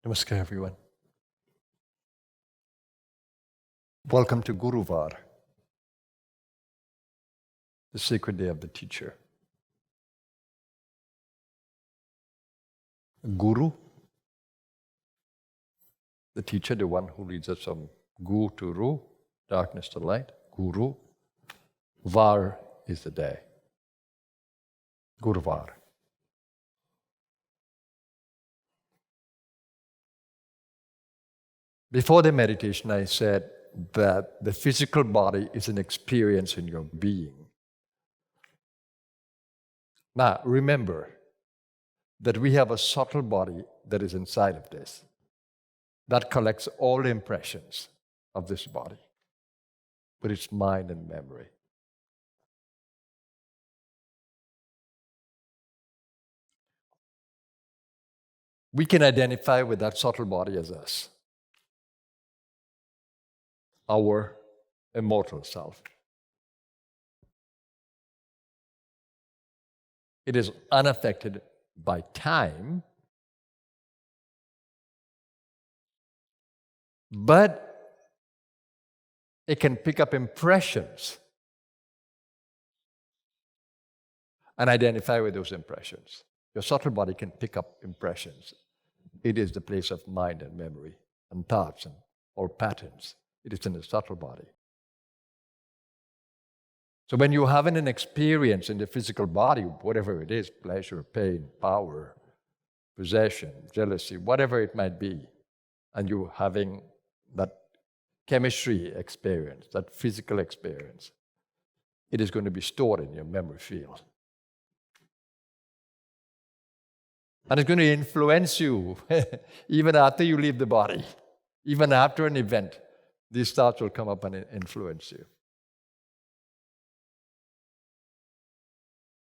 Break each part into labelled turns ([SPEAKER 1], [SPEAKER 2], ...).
[SPEAKER 1] Namaskar, everyone. Welcome to Guruvar, the sacred day of the teacher. Guru, the teacher, the one who leads us from Gu to Ru, darkness to light. Guru. Var is the day. Guruvar. Before the meditation, I said that the physical body is an experience in your being. Now, remember that we have a subtle body that is inside of this, that collects all the impressions of this body with its mind and memory. We can identify with that subtle body as us, our immortal self. It is unaffected by time, but it can pick up impressions and identify with those impressions. Your subtle body can pick up impressions. It is the place of mind and memory and thoughts and all patterns. It is in the subtle body. So when you're having an experience in the physical body, whatever it is, pleasure, pain, power, possession, jealousy, whatever it might be, and you're having that chemistry experience, that physical experience, it is going to be stored in your memory field. And it's going to influence you even after you leave the body. Even after an event, these thoughts will come up and influence you.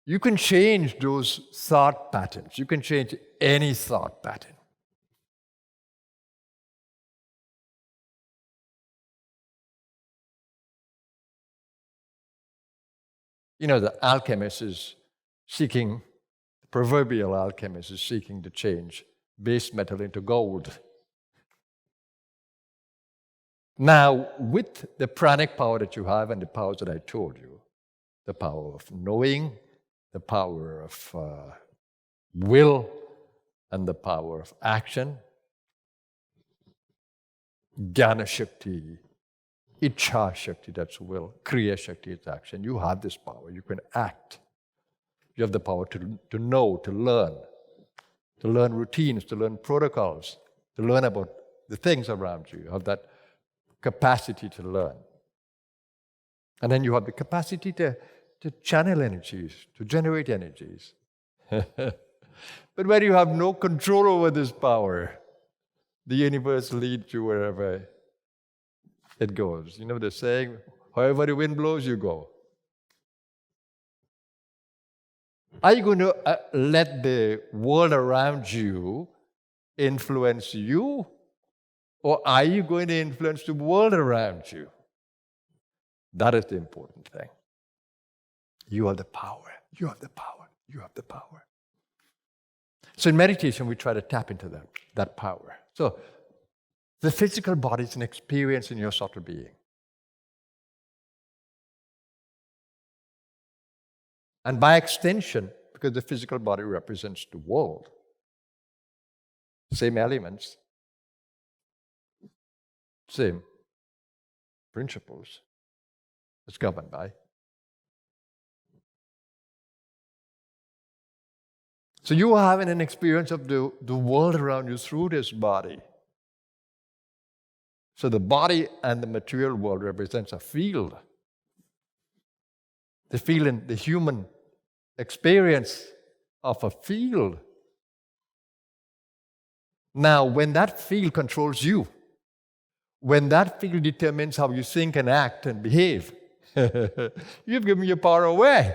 [SPEAKER 1] You can change those thought patterns. You can change any thought pattern. You know, the alchemist is seeking, the proverbial alchemist is seeking to change base metal into gold. Now, with the pranic power that you have and the powers that I told you, the power of knowing, the power of will, and the power of action, Jnana Shakti, Ichha Shakti, that's will, Kriya Shakti is action. You have this power, you can act. You have the power to know, to learn routines, to learn protocols, to learn about the things around you. You have that capacity to learn. And then you have the capacity to channel energies, to generate energies. But when you have no control over this power, the universe leads you wherever it goes. You know the saying, however the wind blows, you go. Are you going to let the world around you influence you? Or are you going to influence the world around you? That is the important thing. You have the power. You have the power. You have the power. So in meditation, we try to tap into that power. So the physical body is an experience in your subtle being. And by extension, because the physical body represents the world, same elements, same principles it's governed by. So you are having an experience of the world around you through this body. So the body and the material world represents a field. The feeling, the human experience of a field. Now, when that field controls you, when that field determines how you think and act and behave, you've given your power away.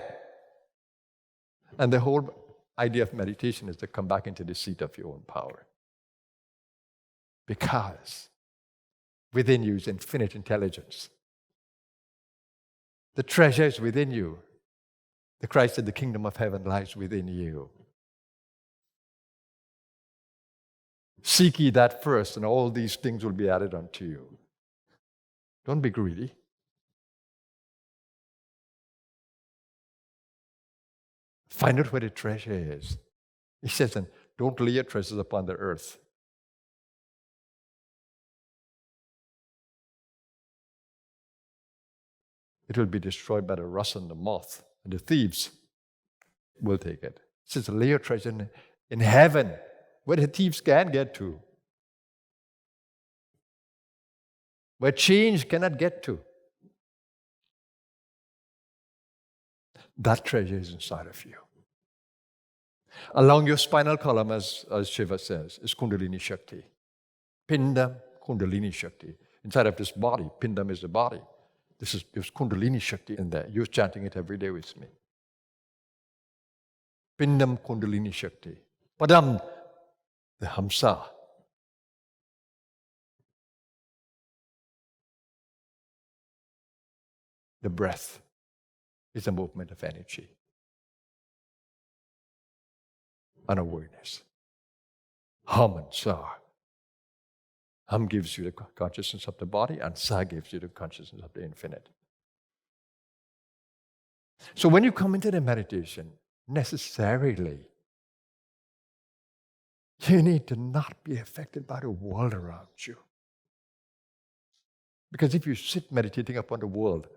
[SPEAKER 1] And the whole idea of meditation is to come back into the seat of your own power. Because within you is infinite intelligence. The treasure is within you. The Christ said the kingdom of heaven lies within you. Seek ye that first, and all these things will be added unto you. Don't be greedy. Find out where the treasure is. He says, and don't lay your treasures upon the earth. It will be destroyed by the rust and the moth, and the thieves will take it. It says, lay your treasure in heaven, where the thieves can't get to, where change cannot get to. That treasure is inside of you. Along your spinal column, as Shiva says, is Kundalini Shakti. Pindam, Kundalini Shakti. Inside of this body, Pindam is the body. There's Kundalini Shakti in there. You're chanting it every day with me. Pindam Kundalini Shakti. Padam, the Hamsa. The breath is a movement of energy and awareness. Hum and Sa. Hum gives you the consciousness of the body, and Sa gives you the consciousness of the infinite. So when you come into the meditation, necessarily, you need to not be affected by the world around you. Because if you sit meditating upon the world,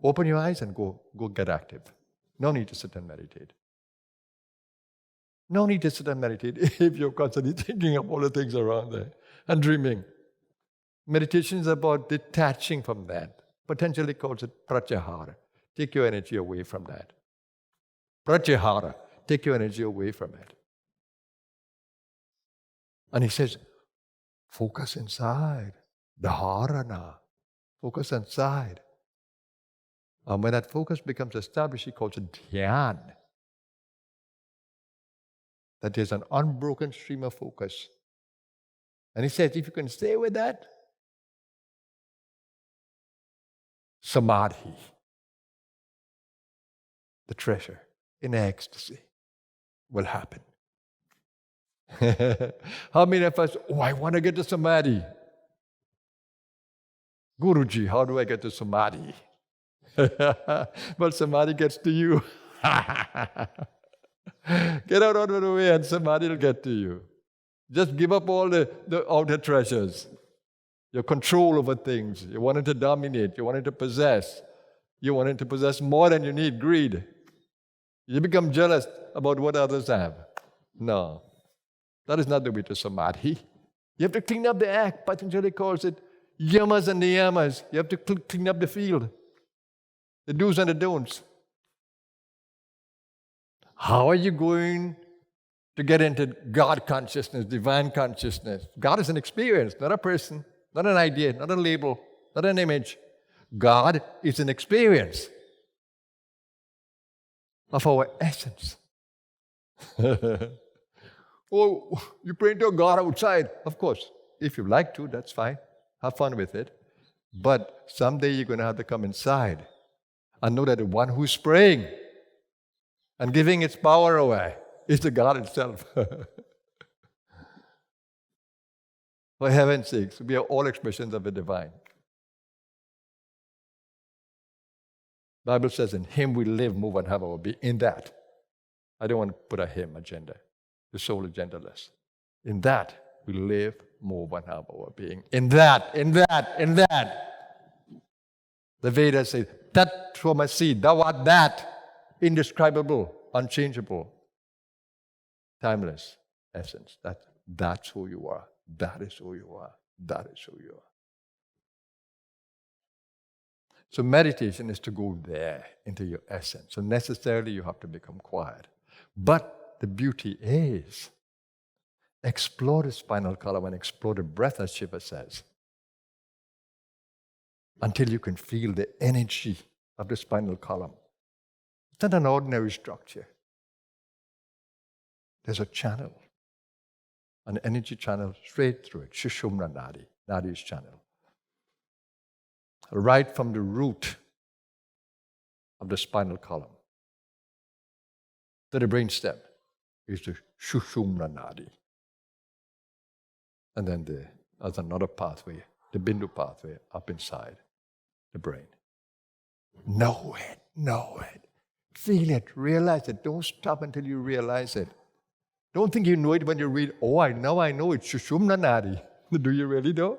[SPEAKER 1] open your eyes and go get active. No need to sit and meditate. No need to sit and meditate if you're constantly thinking of all the things around there and dreaming. Meditation is about detaching from that. Patanjali calls it pratyahara. Take your energy away from that. Pratyahara. Take your energy away from it. And he says, focus inside. Dharana. Focus inside. And when that focus becomes established, he calls it dhyan. That there's an unbroken stream of focus. And he says, if you can stay with that, samadhi, the treasure in ecstasy, will happen. How many of us, I want to get to samadhi. Guruji, how do I get to samadhi? Well, samadhi gets to you. Get out of the way and samadhi will get to you. Just give up all the outer treasures. Your control over things. You wanted to dominate. You wanted to possess. You wanted to possess more than you need. Greed. You become jealous about what others have. No. That is not the way to samadhi. You have to clean up the act. Patanjali calls it yamas and niyamas. You have to clean up the field. The do's and the don'ts. How are you going to get into God consciousness, divine consciousness? God is an experience, not a person, not an idea, not a label, not an image. God is an experience of our essence. Oh, you pray to a God outside. Of course, if you like to, that's fine. Have fun with it. But someday you're going to have to come inside and know that the one who's praying and giving its power away is the God itself. For heaven's sakes, we are all expressions of the divine. The Bible says, in Him we live, move, and have our being. In that. I don't want to put a Him agenda. The soul is genderless. In that we live, move, and have our being. In that. The Vedas say, Tat Tvamasi, thou art that. Indescribable, unchangeable, timeless essence. That's who you are. That is who you are. That is who you are. So meditation is to go there, into your essence. So necessarily you have to become quiet. But the beauty is, explore the spinal column and explore the breath, as Shiva says, until you can feel the energy of the spinal column. It's not an ordinary structure. There's a channel, an energy channel straight through it, Sushumna Nadi, Nadi's channel. Right from the root of the spinal column to the brainstem is the Sushumna Nadi. And then there's another pathway, the Bindu pathway, up inside the brain. Know it. Feel it, realize it. Don't stop until you realize it. Don't think you know it when you read, I know it's Sushumna Nadi. Do you really know?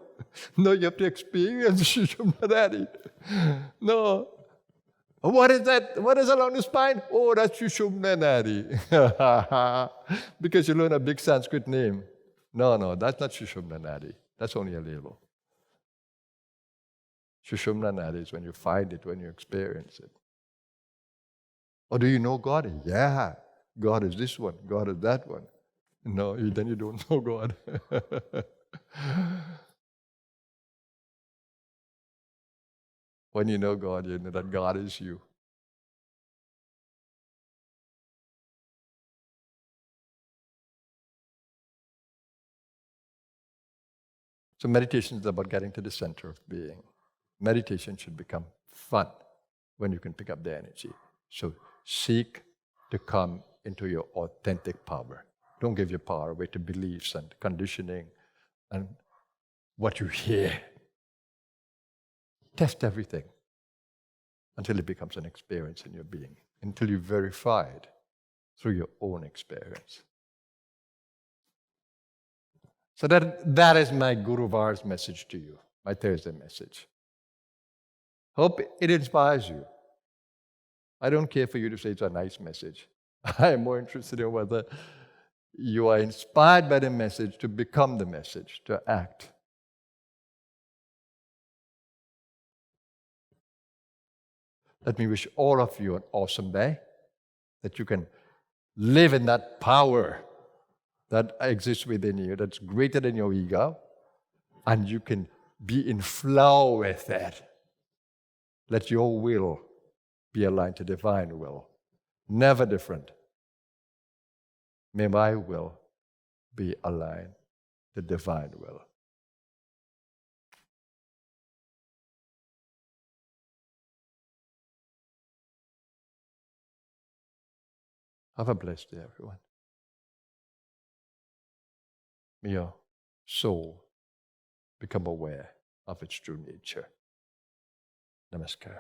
[SPEAKER 1] No, you have to experience Sushumna Nadi. No. What is that? What is along the spine? Oh, that's Sushumna Nadi. Because you learn a big Sanskrit name. No, that's not Sushumna Nadi. That's only a label. Sushumna Nadi is when you find it, when you experience it. Or do you know God? Yeah. God is this one. God is that one. No, then you don't know God. When you know God, you know that God is you. So meditation is about getting to the center of being. Meditation should become fun when you can pick up the energy. So seek to come into your authentic power. Don't give your power away to beliefs and conditioning and what you hear. Test everything until it becomes an experience in your being, until you verify it through your own experience. So that is my Guru Var's message to you, my Thursday message. Hope it inspires you. I don't care for you to say it's a nice message. I am more interested in whether you are inspired by the message to become the message, to act. Let me wish all of you an awesome day, that you can live in that power that exists within you, that's greater than your ego, and you can be in flow with that. Let your will be aligned to divine will, never different. May my will be aligned to divine will. Have a blessed day, everyone. May your soul become aware of its true nature. Namaskar.